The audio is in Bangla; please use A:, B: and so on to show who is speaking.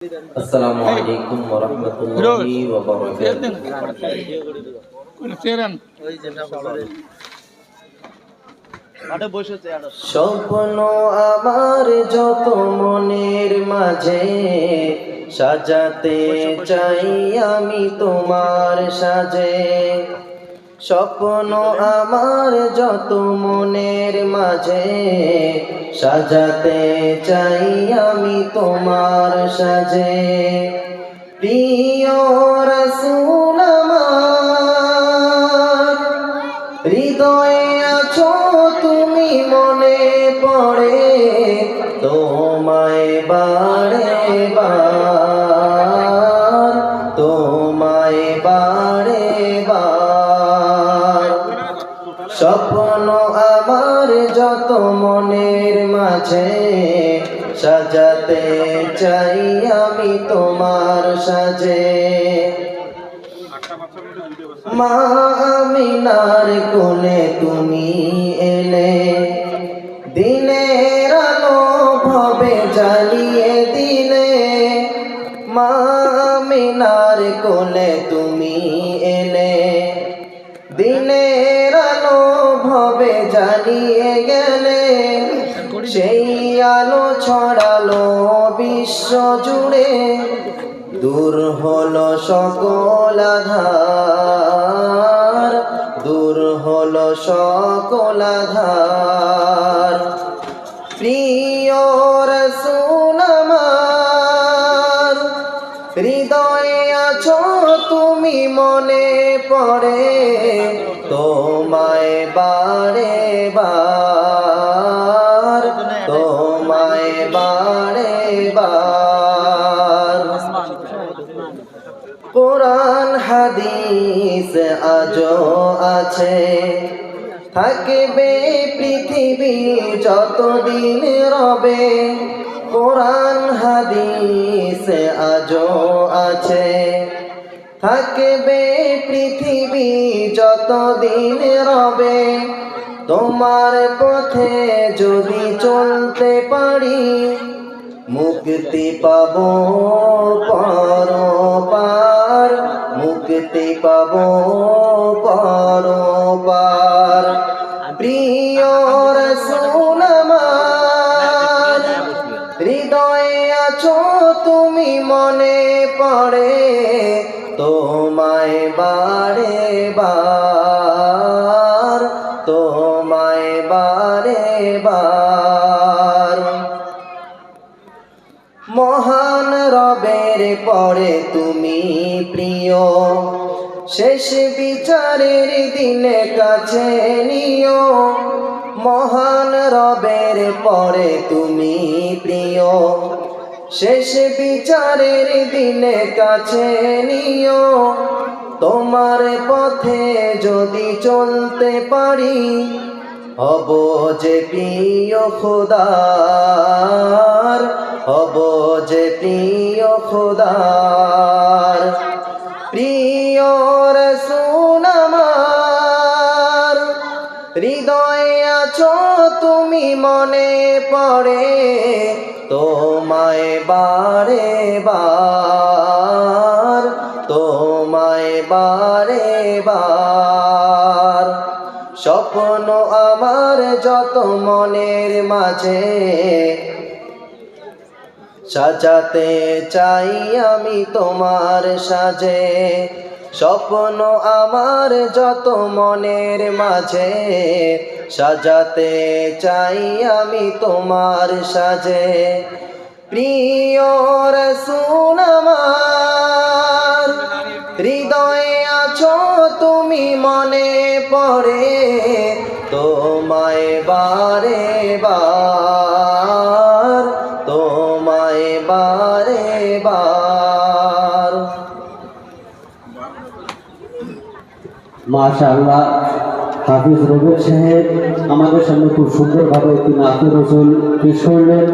A: আসসালামু আলাইকুম ওয়া রাহমাতুল্লাহি ওয়া বারাকাতুহু। স্বপ্ন আমার যত মনের মাঝে সাজাতে চাই আমি তোমার সাজে। স্বপ্ন আমার যত মনের মাঝে সাজাতে চাই আমি তোমার সাজে। প্রিয় রাসূল আমার হৃদয়ে আছো তুমি, মনে পড়ে তোমায় বারে বার, তোমায় বারে বার। স্বপ্ন আমার যত মনের মাঝে সাজাতে চাই আমি তোমার সাজে। মা আমিনার কোলে তুমি এলে, দিনের আলো ভবে জ্বালিয়ে দিলে। মা আমিনার কোলে তুমি এলে, দিনের আলো ভবে জ্বালিয়ে গেলে। সেই আলো ছড়ালো বিশ্ব জুড়ে, দূর হলো সকল আঁধার, দূর হলো সকল আঁধার। প্রিয় রাসূল আমার হৃদয়ে আছো তুমি, মনে পড়ে তোমায় বারে বার, তোমায় বারে বার। কোরআন হাদিস আজও আছে, থাকবে পৃথিবী যতদিন রবে। কোরআন হাদিস আজও আছে, থাকবে পৃথিবী যতদিন রবে। তোমার পথে যদি চলতে পারি, মুক্তি পাবো পরপার, মুক্তি পাবো পরপার। প্রিয় রাসূল আমার হৃদয়ে আছো তুমি, মনে পড়ে তোমায় বারে বার, তোমায় বারে বার। মহান রবের পরে তুমি প্রিয়, শেষ বিচারের দিনে কাছে নিও। মহান রবের পরে তুমি প্রিয়, শেষ বিচারের দিনে কাছে নিও। তোমার পথে যদি চলতে পারি, হব যে প্রিয় খোদার, হব যে প্রিয় খোদার। প্রিয় রাসূল আমার হৃদয়ে আছো তুমি, মনে পড়ে তোমায় বারে বার, তোমায় বারে বার। স্বপ্ন আমার যত মনের মাঝে সাজাতে চাই আমি তোমার সাজে। স্বপ্ন আমার যত মনের মাঝে সাজাতে চাই আমি তোমার সাজে। প্রিয় রাসূল আমার হৃদয়ে আছো তুমি, মনে পড়ে তোমায় বারে বার, তোমায় বারে বার।
B: মাশাআল্লাহ, হাফিজ রবিউল সাহেব আমাদের সামনে খুব সুন্দরভাবে তিনি আখির রসুল পেশ করলেন।